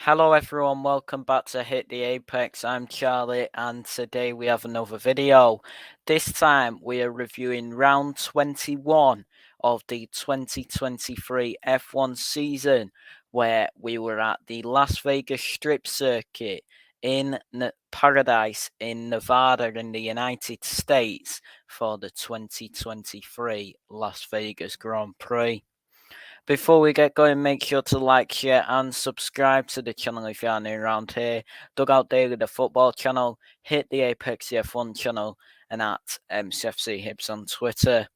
Hello everyone, welcome back to Hit the Apex. I'm Charlie and today we have another video. This time we are reviewing round 21 of the 2023 F1 season where we were at the Las Vegas Strip Circuit in Paradise in Nevada in the United States for the 2023 Las Vegas Grand Prix. Before we get going, make sure to like, share, and subscribe to the channel if you are new around here. Dugout Daily, the football channel, Hit the Apex the F1 channel, and at MCFC Hibs on Twitter.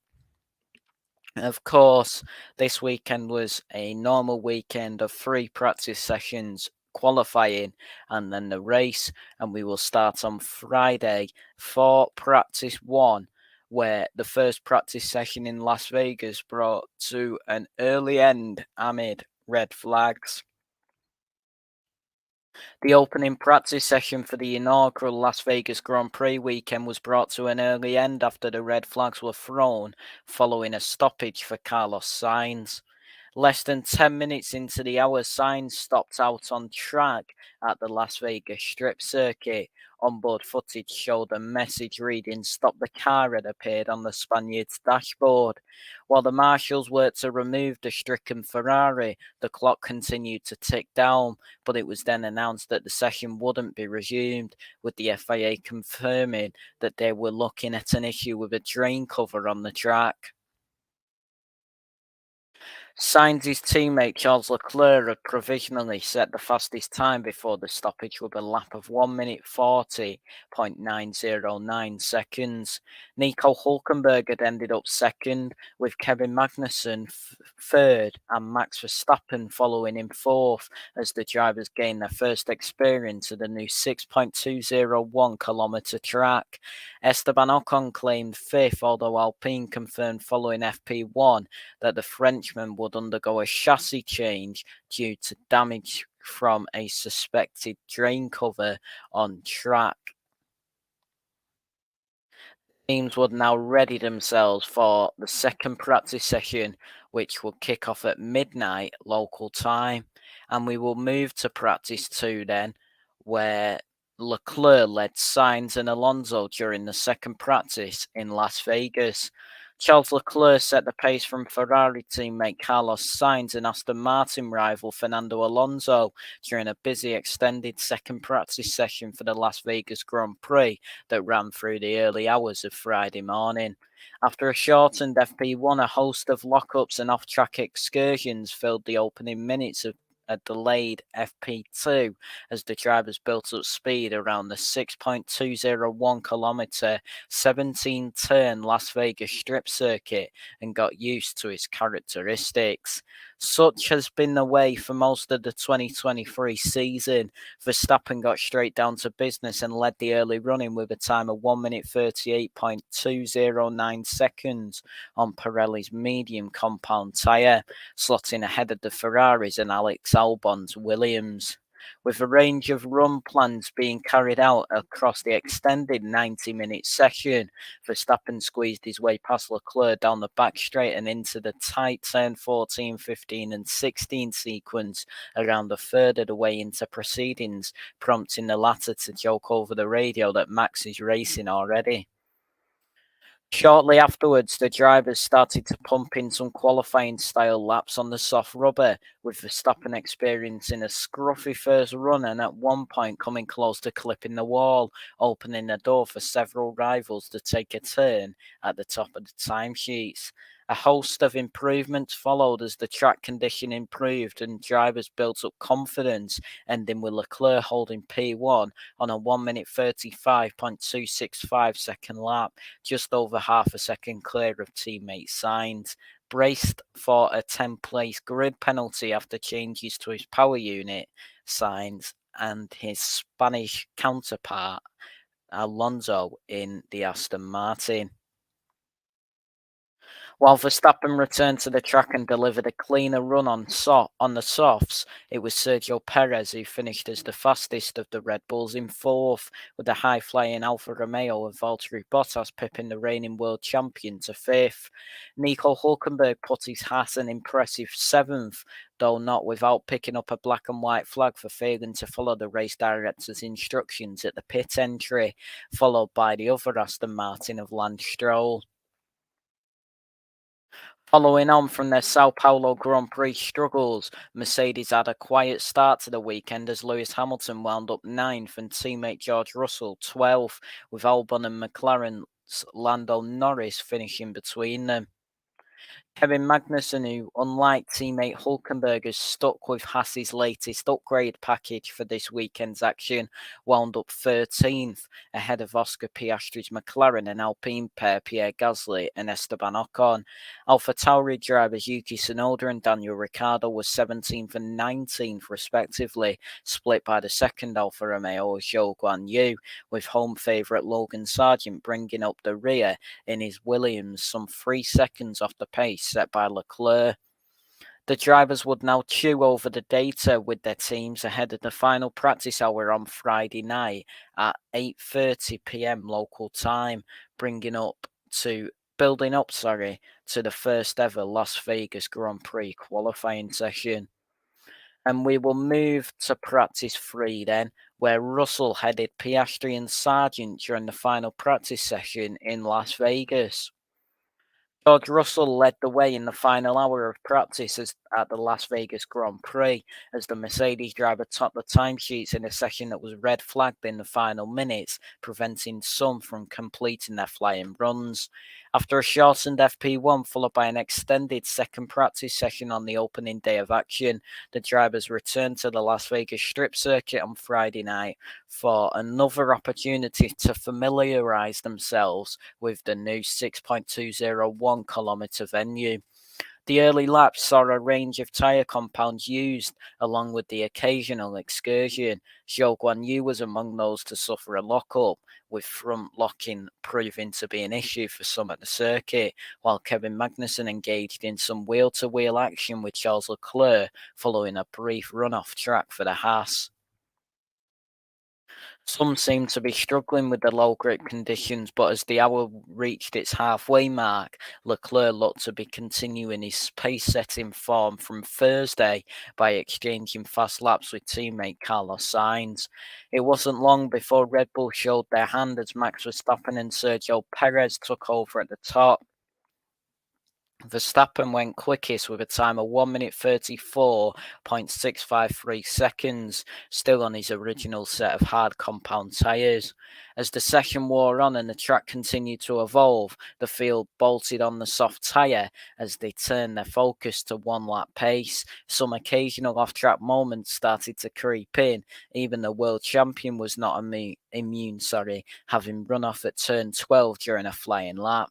Of course, this weekend was a normal weekend of 3 practice sessions, qualifying, and then the race. And we will start on Friday for practice 1, where the first practice session in Las Vegas brought to an early end amid red flags. The opening practice session for the inaugural Las Vegas Grand Prix weekend was brought to an early end after the red flags were thrown following a stoppage for Carlos Sainz. Less than 10 minutes into the hour, Sainz stopped out on track at the Las Vegas Strip Circuit. Onboard footage showed a message reading "Stop the car" had appeared on the Spaniard's dashboard. While the marshals worked to remove the stricken Ferrari, the clock continued to tick down, but it was then announced that the session wouldn't be resumed, with the FIA confirming that they were looking at an issue with a drain cover on the track. Sainz's teammate Charles Leclerc had provisionally set the fastest time before the stoppage with a lap of 1 minute 40.909 seconds. Nico Hulkenberg had ended up second, with Kevin Magnussen third and Max Verstappen following in fourth as the drivers gained their first experience of the new 6.201 kilometre track. Esteban Ocon claimed fifth, although Alpine confirmed following FP1 that the Frenchman would undergo a chassis change due to damage from a suspected drain cover on track. Teams would now ready themselves for the second practice session, which will kick off at midnight local time. And we will move to practice 2 then, where Leclerc led Sainz and Alonso during the second practice in Las Vegas. Charles Leclerc set the pace from Ferrari teammate Carlos Sainz and Aston Martin rival Fernando Alonso during a busy extended second practice session for the Las Vegas Grand Prix that ran through the early hours of Friday morning. After a shortened FP1, a host of lockups and off-track excursions filled the opening minutes of a delayed FP2 as the drivers built up speed around the 6.201 kilometre 17 turn Las Vegas Strip Circuit and got used to its characteristics. Such has been the way for most of the 2023 season. Verstappen got straight down to business and led the early running with a time of 1 minute 38.209 seconds on Pirelli's medium compound tyre, slotting ahead of the Ferraris and Alex Albon's Williams. With a range of run plans being carried out across the extended 90-minute session, Verstappen squeezed his way past Leclerc down the back straight and into the tight turn 14, 15 and 16 sequence around a third of the way into proceedings, prompting the latter to joke over the radio that Max is racing already. Shortly afterwards, the drivers started to pump in some qualifying-style laps on the soft rubber, with Verstappen experiencing a scruffy first run and at one point coming close to clipping the wall, opening the door for several rivals to take a turn at the top of the timesheets. A host of improvements followed as the track condition improved and drivers built up confidence, ending with Leclerc holding P1 on a 1 minute 35.265 second lap, just over half a second clear of teammate Sainz. Braced for a 10-place grid penalty after changes to his power unit, Sainz and his Spanish counterpart Alonso in the Aston Martin. While Verstappen returned to the track and delivered a cleaner run on the softs, it was Sergio Perez who finished as the fastest of the Red Bulls in fourth, with the high-flying Alfa Romeo and Valtteri Bottas pipping the reigning world champion to fifth. Nico Hulkenberg put his hat an impressive seventh, though not without picking up a black and white flag for failing to follow the race director's instructions at the pit entry, followed by the other Aston Martin of Lance Stroll. Following on from their Sao Paulo Grand Prix struggles, Mercedes had a quiet start to the weekend as Lewis Hamilton wound up ninth and teammate George Russell 12th, with Albon and McLaren's Lando Norris finishing between them. Kevin Magnussen, who, unlike teammate Hulkenberg, has stuck with Haas's latest upgrade package for this weekend's action, wound up 13th, ahead of Oscar Piastri's McLaren and Alpine pair Pierre Gasly and Esteban Ocon. AlphaTauri drivers Yuki Tsunoda and Daniel Ricciardo were 17th and 19th, respectively, split by the second Alfa Romeo Zhou Guanyu, with home favourite Logan Sargent bringing up the rear in his Williams some 3 seconds off the pace set by Leclerc. The drivers would now chew over the data with their teams ahead of the final practice hour on Friday night at 8:30 p.m. local time, building up to the first ever Las Vegas Grand Prix qualifying session. And we will move to practice 3 then, where Russell headed Piastri and Sargent during the final practice session in Las Vegas. George Russell led the way in the final hour of practice at the Las Vegas Grand Prix, as the Mercedes driver topped the timesheets in a session that was red flagged in the final minutes, preventing some from completing their flying runs. After a shortened FP1 followed by an extended second practice session on the opening day of action, the drivers returned to the Las Vegas Strip circuit on Friday night for another opportunity to familiarise themselves with the new 6.201-kilometre venue. The early laps saw a range of tyre compounds used, along with the occasional excursion. Zhou Guanyu was among those to suffer a lock-up, with front locking proving to be an issue for some at the circuit, while Kevin Magnussen engaged in some wheel-to-wheel action with Charles Leclerc following a brief run-off track for the Haas. Some seem to be struggling with the low grip conditions, but as the hour reached its halfway mark, Leclerc looked to be continuing his pace-setting form from Thursday by exchanging fast laps with teammate Carlos Sainz. It wasn't long before Red Bull showed their hand as Max Verstappen and Sergio Perez took over at the top. Verstappen went quickest with a time of 1 minute 34.653 seconds, still on his original set of hard compound tyres. As the session wore on and the track continued to evolve, the field bolted on the soft tyre as they turned their focus to one-lap pace. Some occasional off-track moments started to creep in. Even the world champion was not immune, having run off at turn 12 during a flying lap.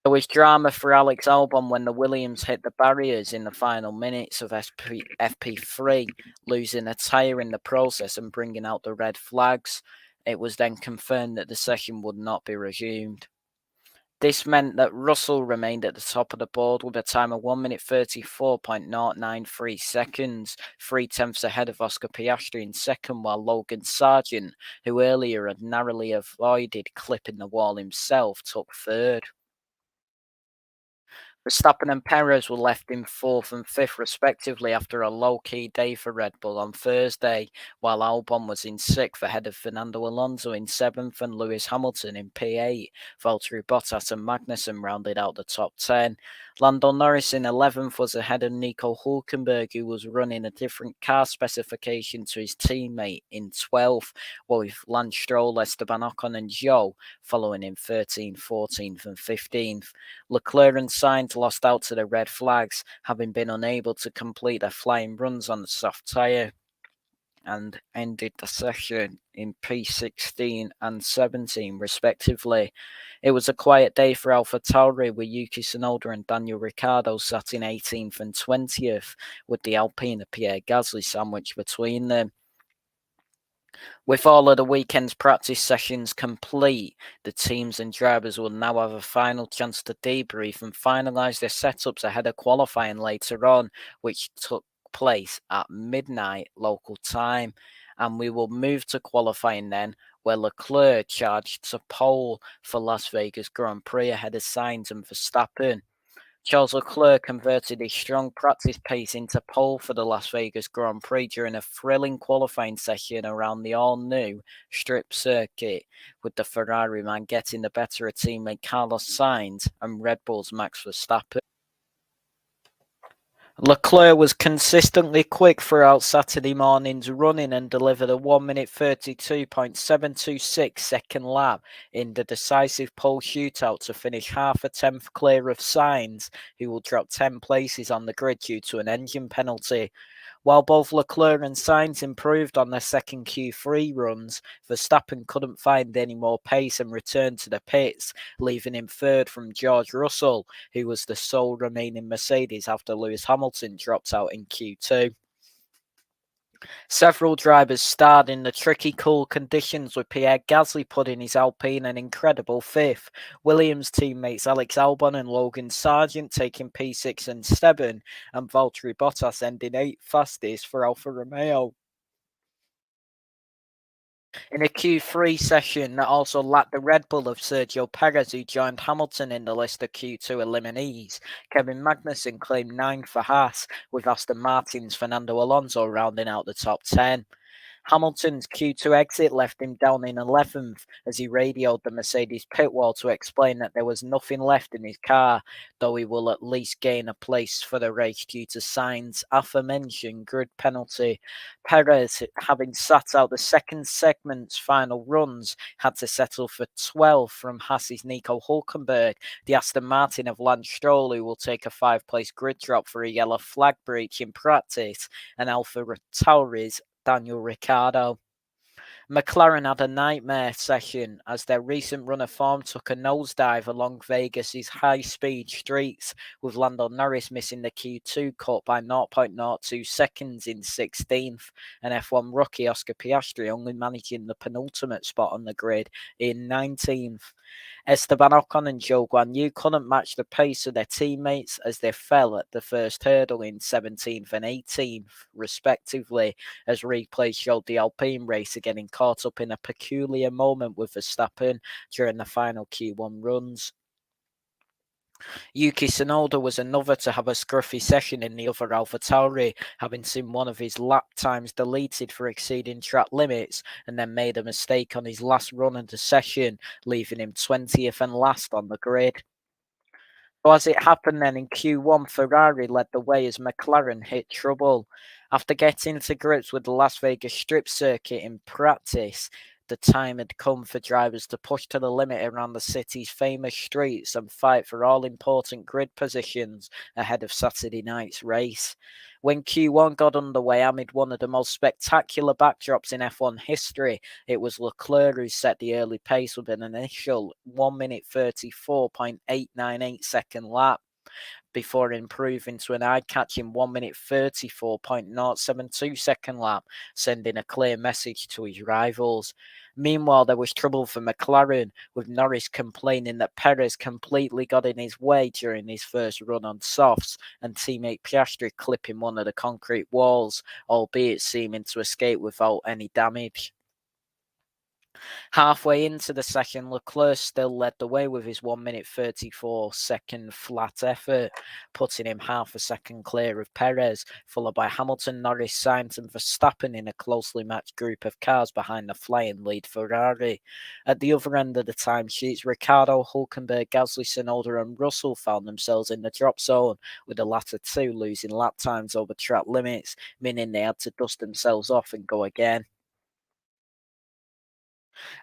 There was drama for Alex Albon when the Williams hit the barriers in the final minutes of FP3, losing a tyre in the process and bringing out the red flags. It was then confirmed that the session would not be resumed. This meant that Russell remained at the top of the board with a time of 1 minute 34.093 seconds, 3/10 ahead of Oscar Piastri in second, while Logan Sargent, who earlier had narrowly avoided clipping the wall himself, took third. Verstappen and Perez were left in fourth and fifth, respectively, after a low-key day for Red Bull on Thursday, while Albon was in sixth ahead of Fernando Alonso in seventh and Lewis Hamilton in P8. Valtteri Bottas and Magnussen rounded out the top 10. Lando Norris in 11th was ahead of Nico Hulkenberg, who was running a different car specification to his teammate in 12th, with Lance Stroll, Esteban Ocon and Zhou following in 13th, 14th and 15th. Leclerc and Sainz lost out to the red flags, having been unable to complete their flying runs on the soft tyre, and ended the session in P16 and 17 respectively. It was a quiet day for AlphaTauri, with Yuki Tsunoda and Daniel Ricciardo sat in 18th and 20th, with the Alpine of Pierre Gasly sandwiched between them. With all of the weekend's practice sessions complete, the teams and drivers will now have a final chance to debrief and finalise their setups ahead of qualifying later on, which took place at midnight local time. And we will move to qualifying then, where Leclerc charged to pole for Las Vegas Grand Prix ahead of Sainz and Verstappen. Charles Leclerc converted his strong practice pace into pole for the Las Vegas Grand Prix during a thrilling qualifying session around the all-new strip circuit, with the Ferrari man getting the better of teammate Carlos Sainz and Red Bull's Max Verstappen. Leclerc was consistently quick throughout Saturday morning's running and delivered a 1 minute 32.726 second lap in the decisive pole shootout to finish half a tenth clear of Sainz, who will drop 10 places on the grid due to an engine penalty. While both Leclerc and Sainz improved on their second Q3 runs, Verstappen couldn't find any more pace and returned to the pits, leaving him third from George Russell, who was the sole remaining Mercedes after Lewis Hamilton dropped out in Q2. Several drivers starred in the tricky cool conditions, with Pierre Gasly putting his Alpine an incredible fifth. Williams teammates Alex Albon and Logan Sargent taking P6 and 7, and Valtteri Bottas ending 8th fastest for Alfa Romeo. In a Q3 session that also lacked the Red Bull of Sergio Perez, who joined Hamilton in the list of Q2 eliminees, Kevin Magnussen claimed 9th for Haas, with Aston Martin's Fernando Alonso rounding out the top 10. Hamilton's Q2 exit left him down in 11th as he radioed the Mercedes pit wall to explain that there was nothing left in his car, though he will at least gain a place for the race due to Sainz's aforementioned grid penalty. Perez, having sat out the second segment's final runs, had to settle for 12th from Haas's Nico Hulkenberg, the Aston Martin of Lance Stroll, who will take a 5-place grid drop for a yellow flag breach in practice, and Alfa Tauri's Daniel Ricciardo. McLaren had a nightmare session as their recent run of form took a nosedive along Vegas's high-speed streets, with Lando Norris missing the Q2 cut by 0.02 seconds in 16th, and F1 rookie Oscar Piastri only managing the penultimate spot on the grid in 19th. Esteban Ocon and Zhou Guanyu couldn't match the pace of their teammates as they fell at the first hurdle in 17th and 18th, respectively, as replays showed the Alpine racer getting caught up in a peculiar moment with Verstappen during the final Q1 runs. Yuki Tsunoda was another to have a scruffy session in the other AlphaTauri, having seen one of his lap times deleted for exceeding track limits, and then made a mistake on his last run of the session, leaving him 20th and last on the grid. So as it happened then in Q1, Ferrari led the way as McLaren hit trouble. After getting to grips with the Las Vegas strip circuit in practice, the time had come for drivers to push to the limit around the city's famous streets and fight for all important grid positions ahead of Saturday night's race. When Q1 got underway amid one of the most spectacular backdrops in F1 history, it was Leclerc who set the early pace with an initial 1 minute 34.898 second lap, before improving to an eye-catching 1 minute 34.072 second lap, sending a clear message to his rivals. Meanwhile, there was trouble for McLaren, with Norris complaining that Perez completely got in his way during his first run on softs, and teammate Piastri clipping one of the concrete walls, albeit seeming to escape without any damage. Halfway into the session, Leclerc still led the way with his 1 minute 34 second flat effort, putting him half a second clear of Perez, followed by Hamilton, Norris, Sainz and Verstappen in a closely matched group of cars behind the flying lead Ferrari. At the other end of the timesheets, Ricciardo, Hulkenberg, Gasly, Tsunoda and Russell found themselves in the drop zone, with the latter two losing lap times over track limits, meaning they had to dust themselves off and go again.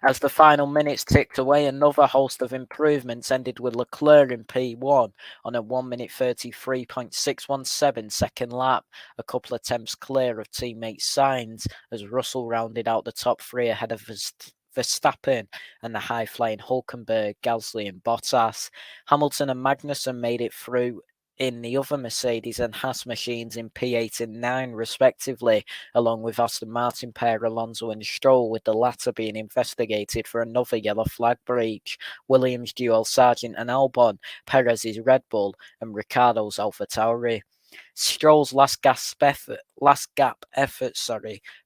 As the final minutes ticked away, another host of improvements ended with Leclerc in P1 on a 1 minute 33.617 second lap, a couple of attempts clear of teammate Sainz, as Russell rounded out the top three ahead of Verstappen and the high-flying Hulkenberg, Gasly and Bottas. Hamilton and Magnussen made it through in the other Mercedes and Haas machines in P8 and 9 respectively, along with Aston Martin pair Alonso and Stroll, with the latter being investigated for another yellow flag breach. Williams duo Sargent and Albon, Perez's Red Bull, and Ricciardo's AlphaTauri. Stroll's last gap effort,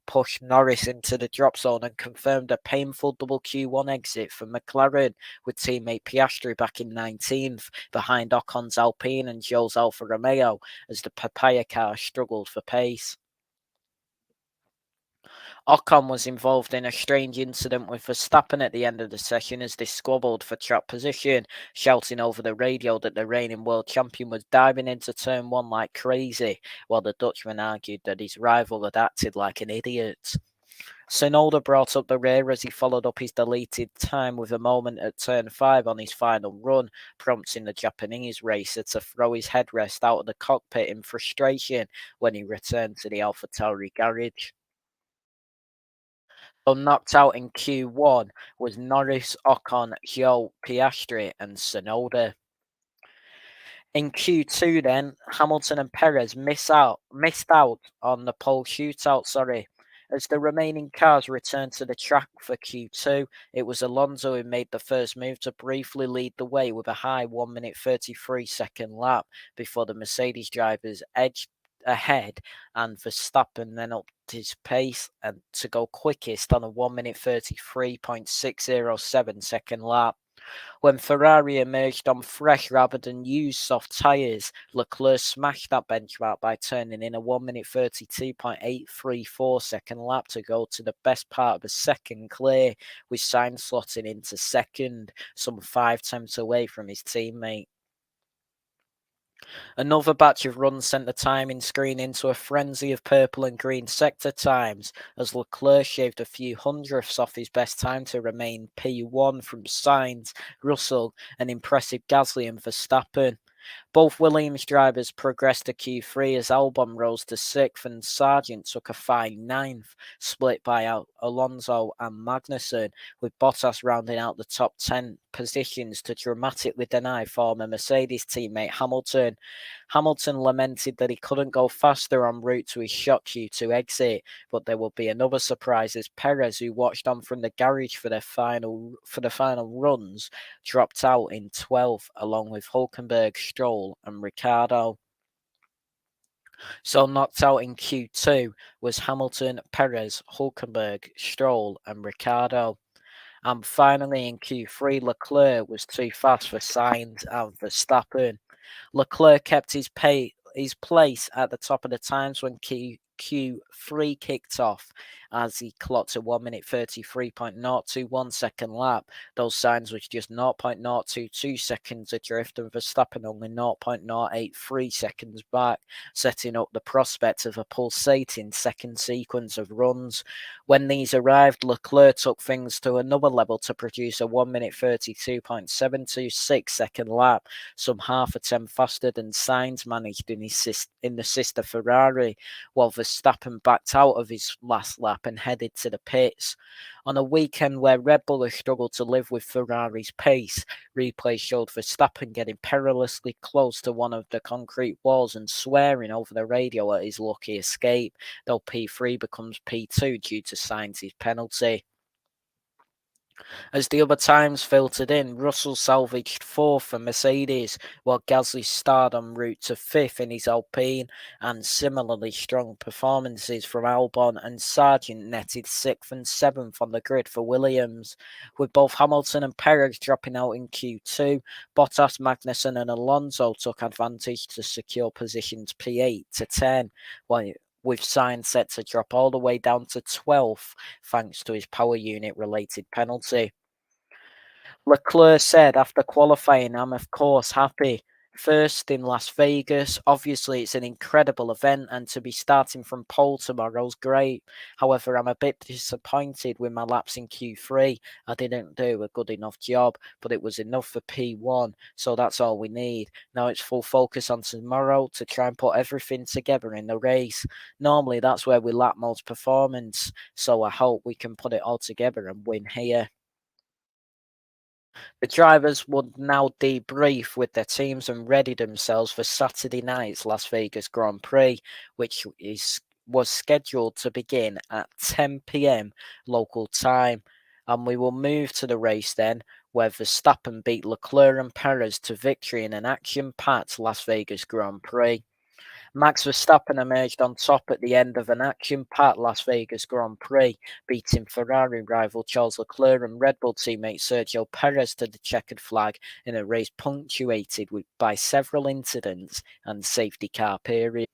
pushed Norris into the drop zone and confirmed a painful double Q1 exit for McLaren, with teammate Piastri back in 19th, behind Ocon's Alpine and Zhou's Alfa Romeo, as the Papaya car struggled for pace. Ocon was involved in a strange incident with Verstappen at the end of the session as they squabbled for track position, shouting over the radio that the reigning world champion was diving into turn 1 like crazy, while the Dutchman argued that his rival had acted like an idiot. Tsunoda brought up the rear as he followed up his deleted time with a moment at turn 5 on his final run, prompting the Japanese racer to throw his headrest out of the cockpit in frustration when he returned to the AlphaTauri garage. So knocked out in Q1 was Norris, Ocon, Zhou, Piastri, and Tsunoda. In Q2, then Hamilton and Perez missed out on the pole shootout. As the remaining cars returned to the track for Q2, it was Alonso who made the first move to briefly lead the way with a high 1 minute 33-second lap before the Mercedes drivers edged ahead and Verstappen then upped his pace and to go quickest on a 1 minute 33.607-second lap. When Ferrari emerged on fresh rather than used soft tyres, Leclerc smashed that benchmark by turning in a 1 minute 32.834-second lap to go to the best part of a second clear, with Sainz slotting into second, some 5 tenths away from his teammate. Another batch of runs sent the timing screen into a frenzy of purple and green sector times, as Leclerc shaved a few hundredths off his best time to remain P1 from Sainz, Russell, and impressive Gasly and Verstappen. Both Williams drivers progressed to Q3 as Albon rose to 6th and Sargent took a fine 9th, split by Alonso and Magnussen, with Bottas rounding out the top 10 positions to dramatically deny former Mercedes teammate Hamilton. Hamilton lamented that he couldn't go faster en route to his shock Q2 exit, but there will be another surprise as Perez, who watched on from the garage for the final runs, dropped out in 12th along with Hülkenberg, Stroll and Ricciardo. So knocked out in Q2 was Hamilton, Perez, Hülkenberg, Stroll and Ricciardo. And finally in Q3, Leclerc was too fast for Sainz and Verstappen. Leclerc kept his place at the top of the times when Q3 kicked off, as he clocked a 1 minute 33.021-second lap. Those Sainz was just 0.022 seconds adrift and Verstappen only 0.083 seconds back, setting up the prospect of a pulsating second sequence of runs. When these arrived, Leclerc took things to another level to produce a 1 minute 32.726-second lap, some half a tenth faster than Sainz managed in the sister Ferrari, while Verstappen backed out of his last lap and headed to the pits. On a weekend where Red Bull has struggled to live with Ferrari's pace, replay showed Verstappen getting perilously close to one of the concrete walls and swearing over the radio at his lucky escape, though P3 becomes P2 due to Sainz's penalty. As the other times filtered in, Russell salvaged 4th for Mercedes, while Gasly starred en route to 5th in his Alpine, and similarly strong performances from Albon and Sargent netted 6th and 7th on the grid for Williams. With both Hamilton and Perez dropping out in Q2, Bottas, Magnussen and Alonso took advantage to secure positions P8 to 10, with Sainz set to drop all the way down to 12th thanks to his power unit related penalty. Leclerc said after qualifying, "I'm of course happy. First in Las Vegas, obviously it's an incredible event and to be starting from pole tomorrow's great. However, I'm a bit disappointed with my laps in Q3. I didn't do a good enough job, but it was enough for P1, so that's all we need. Now it's full focus on tomorrow to try and put everything together in the race. Normally that's where we lack most performance, so I hope we can put it all together and win here." The drivers would now debrief with their teams and ready themselves for Saturday night's Las Vegas Grand Prix, which was scheduled to begin at 10 p.m. local time. And we will move to the race then, where Verstappen beat Leclerc and Perez to victory in an action-packed Las Vegas Grand Prix. Max Verstappen emerged on top at the end of an action-packed Las Vegas Grand Prix, beating Ferrari rival Charles Leclerc and Red Bull teammate Sergio Perez to the checkered flag in a race punctuated by several incidents and safety car periods.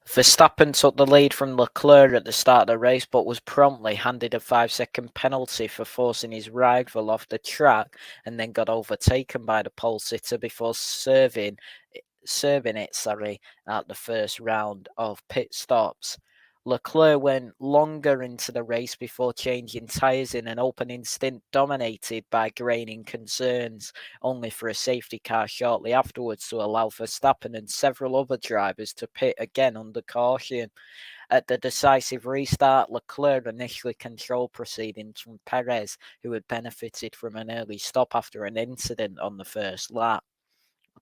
Verstappen took the lead from Leclerc at the start of the race, but was promptly handed a 5-second penalty for forcing his rival off the track and then got overtaken by the pole sitter before serving it at the first round of pit stops. Leclerc went longer into the race before changing tyres in an opening stint dominated by graining concerns, only for a safety car shortly afterwards to allow Verstappen and several other drivers to pit again under caution. At the decisive restart, Leclerc initially controlled proceedings from Perez, who had benefited from an early stop after an incident on the first lap,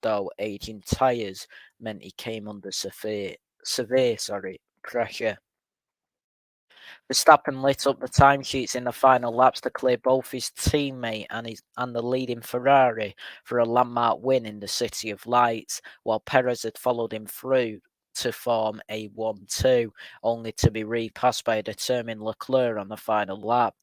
though aging tyres meant he came under severe pressure. Verstappen lit up the timesheets in the final laps to clear both his teammate and the leading Ferrari for a landmark win in the City of Lights, while Perez had followed him through to form a 1-2, only to be repassed by a determined Leclerc on the final lap.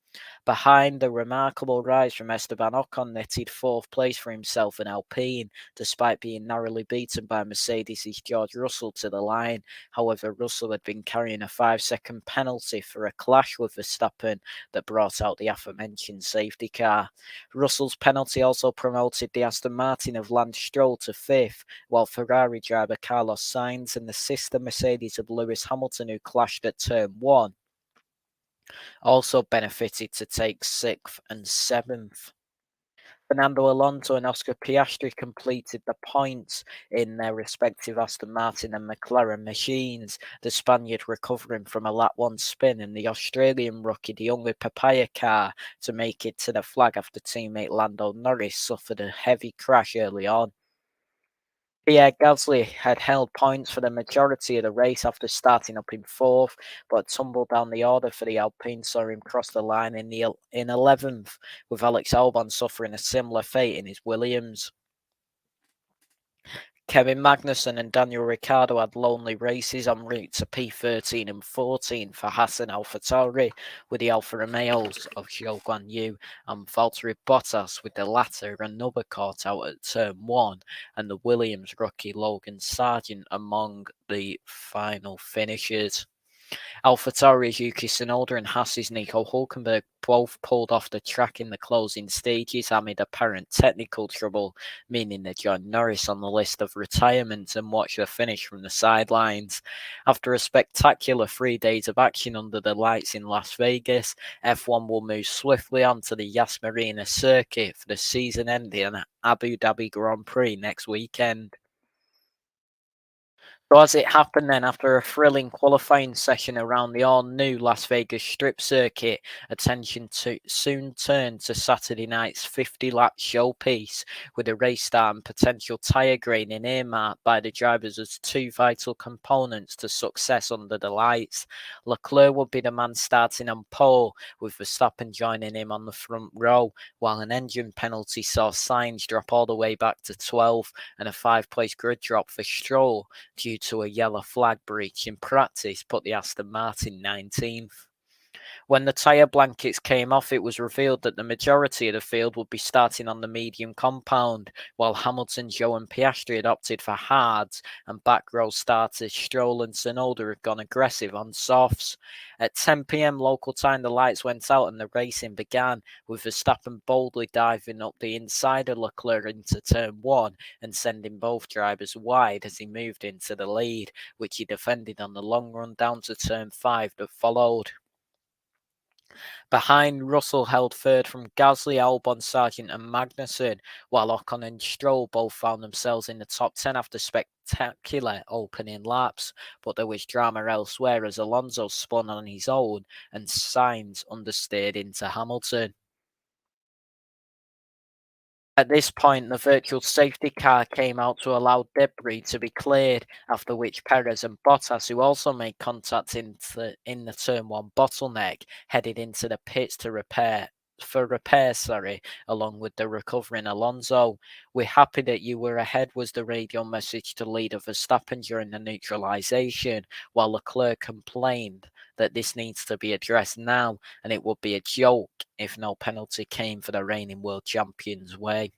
Behind the remarkable rise from Esteban Ocon netted fourth place for himself in Alpine, despite being narrowly beaten by Mercedes' George Russell to the line. However, Russell had been carrying a 5-second penalty for a clash with Verstappen that brought out the aforementioned safety car. Russell's penalty also promoted the Aston Martin of Lance Stroll to fifth, while Ferrari driver Carlos Sainz and the sister Mercedes of Lewis Hamilton, who clashed at turn 1, also benefited to take 6th and 7th. Fernando Alonso and Oscar Piastri completed the points in their respective Aston Martin and McLaren machines, the Spaniard recovering from a lap 1 spin and the Australian rookie the only papaya car to make it to the flag after teammate Lando Norris suffered a heavy crash early on. Pierre Gasly had held points for the majority of the race after starting up in fourth, but tumbled down the order for the Alpine saw him cross the line in 11th, with Alex Albon suffering a similar fate in his Williams. Kevin Magnussen and Daniel Ricciardo had lonely races en route to P13 and 14 for Haas and AlphaTauri, with the Alfa Romeos of Zhou Guanyu and Valtteri Bottas, with the latter another caught out at turn 1, and the Williams rookie Logan Sargent among the final finishers. AlphaTauri's Yuki Tsunoda and Haas's Nico Hulkenberg both pulled off the track in the closing stages amid apparent technical trouble, meaning they joined Norris on the list of retirement and watched the finish from the sidelines. After a spectacular 3 days of action under the lights in Las Vegas, F1 will move swiftly on to the Yas Marina circuit for the season-ending Abu Dhabi Grand Prix next weekend. So as it happened then, after a thrilling qualifying session around the all-new Las Vegas Strip circuit, attention soon turned to Saturday night's 50-lap showpiece, with a race start and potential tyre graining earmarked by the drivers as two vital components to success under the lights. Leclerc would be the man starting on pole, with Verstappen joining him on the front row, while an engine penalty saw Sainz drop all the way back to 12th and a 5-place grid drop for Stroll due to a yellow flag breach in practice put the Aston Martin 19th. When the tyre blankets came off, it was revealed that the majority of the field would be starting on the medium compound, while Hamilton, Zhou and Piastri had opted for hards, and back row starters Stroll and Tsunoda had gone aggressive on softs. At 10 p.m. local time, the lights went out and the racing began, with Verstappen boldly diving up the inside of Leclerc into turn 1 and sending both drivers wide as he moved into the lead, which he defended on the long run down to turn 5 that followed. Behind, Russell held third from Gasly, Albon, Sargent, and Magnussen, while Ocon and Stroll both found themselves in the top 10 after spectacular opening laps. But there was drama elsewhere as Alonso spun on his own and Sainz understeered into Hamilton. At this point, the virtual safety car came out to allow debris to be cleared, after which Perez and Bottas, who also made contact in the turn one bottleneck, headed into the pits to repair, along with the recovering Alonso. "We're happy that you were ahead," was the radio message to leader Verstappen during the neutralisation, while Leclerc complained that this needs to be addressed now, and it would be a joke if no penalty came for the reigning world champions' way.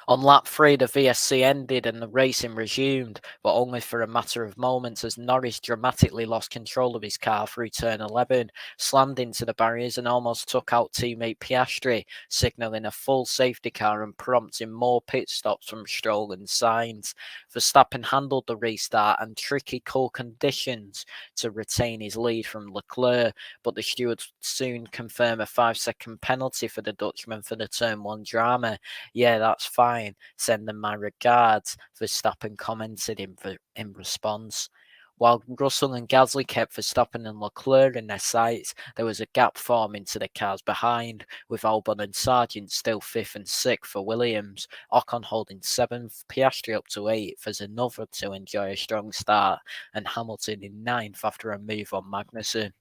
On lap 3, the VSC ended and the racing resumed, but only for a matter of moments as Norris dramatically lost control of his car through turn 11, slammed into the barriers and almost took out teammate Piastri, signalling a full safety car and prompting more pit stops from Stroll and Sainz. Verstappen handled the restart and tricky cool conditions to retain his lead from Leclerc, but the stewards soon confirmed a 5-second penalty for the Dutchman for the turn 1 drama. "Yeah, that's fine. Send them my regards," Verstappen commented in response. While Russell and Gasly kept Verstappen and Leclerc in their sights, there was a gap forming to the cars behind, with Albon and Sargent still 5th and 6th for Williams, Ocon holding 7th, Piastri up to 8th as another to enjoy a strong start, and Hamilton in 9th after a move on Magnussen.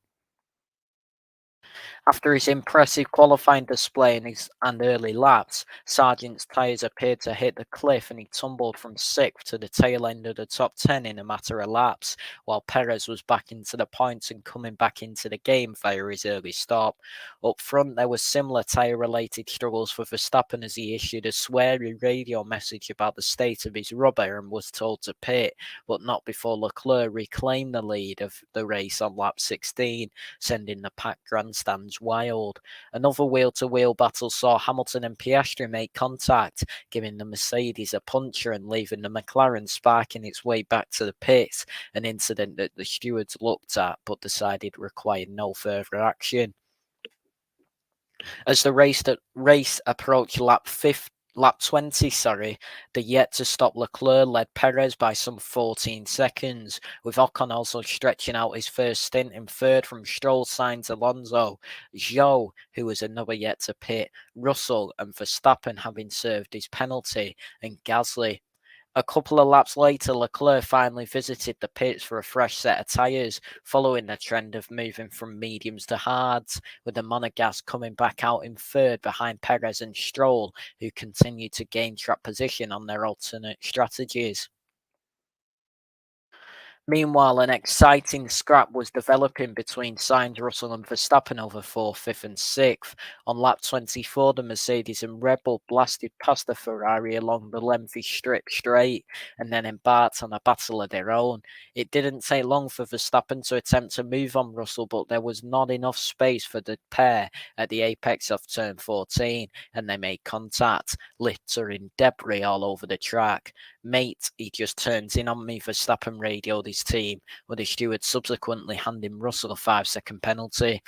After his impressive qualifying display and early laps, Sargent's tyres appeared to hit the cliff and he tumbled from 6th to the tail end of the top 10 in a matter of laps, while Perez was back into the points and coming back into the game via his early stop. Up front, there were similar tyre-related struggles for Verstappen as he issued a sweary radio message about the state of his rubber and was told to pit, but not before Leclerc reclaimed the lead of the race on lap 16, sending the packed grandstands wild. Another wheel-to-wheel battle saw Hamilton and Piastri make contact, giving the Mercedes a puncture and leaving the McLaren sparking its way back to the pits, an incident that the stewards looked at but decided required no further action. As the race approached lap 20, the yet to stop Leclerc led Perez by some 14 seconds, with Ocon also stretching out his first stint in third from Stroll, Sainz, Alonso, Zhou, who was another yet to pit, Russell and Verstappen having served his penalty, and Gasly. A couple of laps later, Leclerc finally visited the pits for a fresh set of tyres, following the trend of moving from mediums to hards, with the Monegasque coming back out in third behind Perez and Stroll, who continued to gain track position on their alternate strategies. Meanwhile, an exciting scrap was developing between Sainz, Russell and Verstappen over 4th, 5th and 6th. On lap 24, the Mercedes and Red Bull blasted past the Ferrari along the lengthy straight and then embarked on a battle of their own. It didn't take long for Verstappen to attempt to move on Russell, but there was not enough space for the pair at the apex of turn 14, and they made contact, littering debris all over the track. "Mate, he just turns in on me," Verstappen radioed his team, with the steward subsequently handing Russell a 5-second penalty.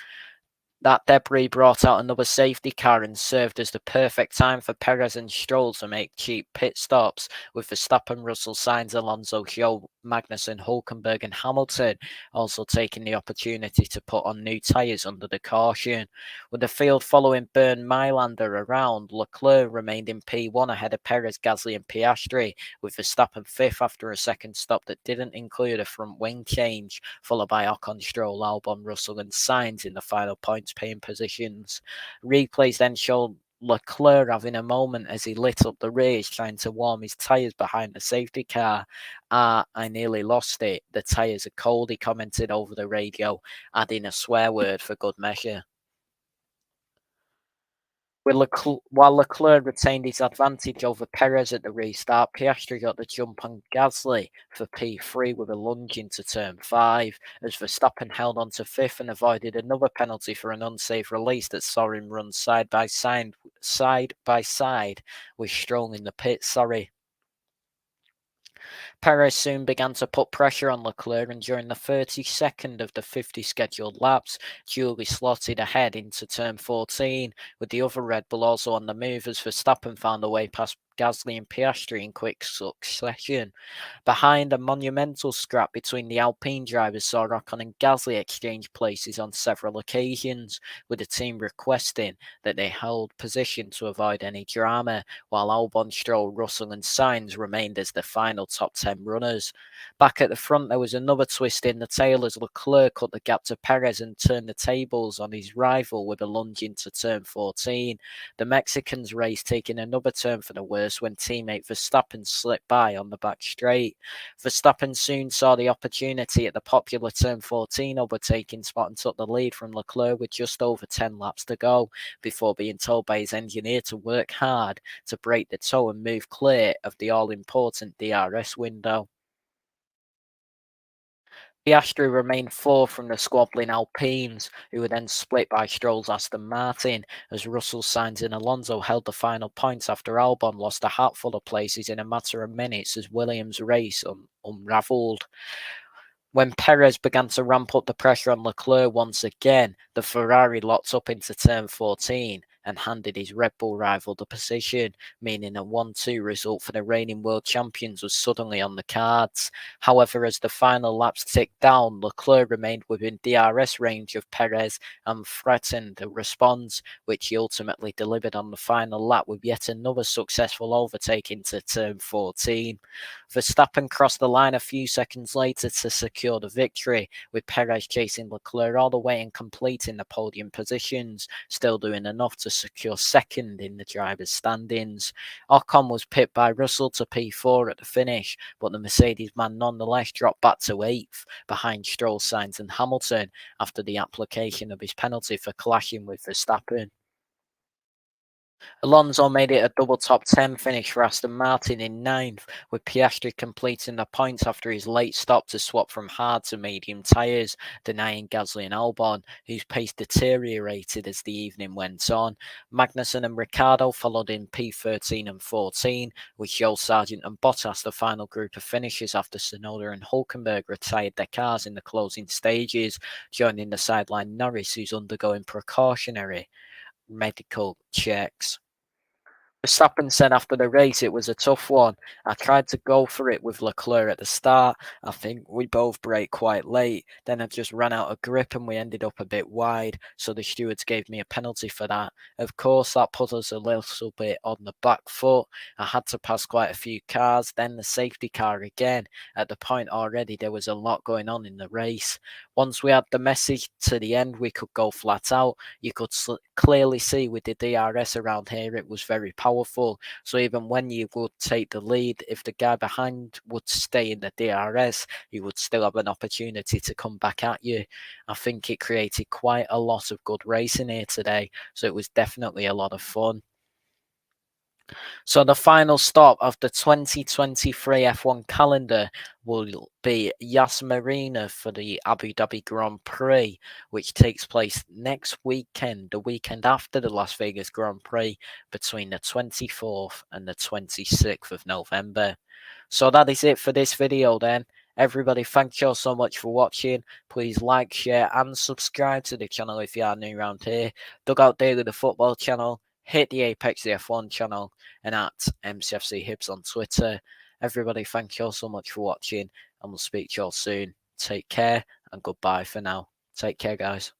That debris brought out another safety car and served as the perfect time for Perez and Stroll to make cheap pit stops, with Verstappen, Russell, Sainz, Alonso, Zhou, Magnussen, Hulkenberg and Hamilton also taking the opportunity to put on new tyres under the caution. With the field following Bernd Mailander around, Leclerc remained in P1 ahead of Perez, Gasly and Piastri, with Verstappen 5th after a second stop that didn't include a front wing change, followed by Ocon, Stroll, Albon, Russell and Sainz in the final points paying positions. Replays then showed Leclerc having a moment as he lit up the race trying to warm his tyres behind the safety car. I nearly lost it. The tyres are cold," he commented over the radio, adding a swear word for good measure. While Leclerc retained his advantage over Perez at the restart, Piastri got the jump on Gasly for P3 with a lunge into turn 5, as Verstappen held on to 5th and avoided another penalty for an unsafe release that saw him run side by side with Stroll in the pit. Perez soon began to put pressure on Leclerc, and during the 32nd of the 50 scheduled laps, duly slotted ahead into turn 14, with the other Red Bull also on the move as Verstappen found a way past Gasly and Piastri in quick succession. Behind, a monumental scrap between the Alpine drivers saw Ocon and Gasly exchange places on several occasions, with the team requesting that they hold position to avoid any drama, while Albon, Stroll, Russell and Sainz remained as the final top 10 runners. Back at the front, there was another twist in the tail as Leclerc cut the gap to Perez and turned the tables on his rival with a lunge into turn 14. The Mexicans' race taking another turn for the worse when teammate Verstappen slipped by on the back straight. Verstappen soon saw the opportunity at the popular turn 14 overtaking spot and took the lead from Leclerc with just over 10 laps to go, before being told by his engineer to work hard to break the toe and move clear of the all-important DRS window. Piastri remained fourth from the squabbling Alpines, who were then split by Stroll's Aston Martin, as Russell, Sainz and Alonso held the final points after Albon lost a hatful of places in a matter of minutes as Williams' race unravelled. When Perez began to ramp up the pressure on Leclerc once again, the Ferrari locked up into turn 14 and handed his Red Bull rival the position, meaning a 1-2 result for the reigning world champions was suddenly on the cards. However, as the final laps ticked down, Leclerc remained within DRS range of Perez and threatened a response, which he ultimately delivered on the final lap with yet another successful overtake into turn 14. Verstappen crossed the line a few seconds later to secure the victory, with Perez chasing Leclerc all the way and completing the podium positions, still doing enough to secure second in the drivers' standings. Ocon was pipped by Russell to P4 at the finish, but the Mercedes man nonetheless dropped back to 8th, behind Stroll, Sainz and Hamilton, after the application of his penalty for clashing with Verstappen. Alonso made it a double top 10 finish for Aston Martin in 9th, with Piastri completing the points after his late stop to swap from hard to medium tyres, denying Gasly and Albon, whose pace deteriorated as the evening went on. Magnussen and Ricciardo followed in P13 and 14, with Joe Sargent and Bottas the final group of finishers after Tsunoda and Hulkenberg retired their cars in the closing stages, joining the sideline Norris, who's undergoing precautionary medical checks. Verstappen said after the race it was a tough one. I tried to go for it with Leclerc at the start. I think we both braked quite late. Then I just ran out of grip and we ended up a bit wide. So the stewards gave me a penalty for that. Of course, that put us a little bit on the back foot. I had to pass quite a few cars. Then the safety car again. At the point already, there was a lot going on in the race. Once we had the message to the end, we could go flat out. You could clearly see with the DRS around here, it was very powerful. So even when you would take the lead, if the guy behind would stay in the DRS, he would still have an opportunity to come back at you. I think it created quite a lot of good racing here today. So it was definitely a lot of fun. So the final stop of the 2023 F1 calendar will be Yas Marina for the Abu Dhabi Grand Prix, which takes place next weekend, the weekend after the Las Vegas Grand Prix, between the 24th and the 26th of November. So that is it for this video then. Everybody, thank you all so much for watching. Please like, share and subscribe to the channel if you are new around here. Dugout Daily, the football channel. Hit the Apex the F1 channel and at MCFC Hibs on Twitter. Everybody, thank you all so much for watching and we'll speak to you all soon. Take care and goodbye for now. Take care, guys.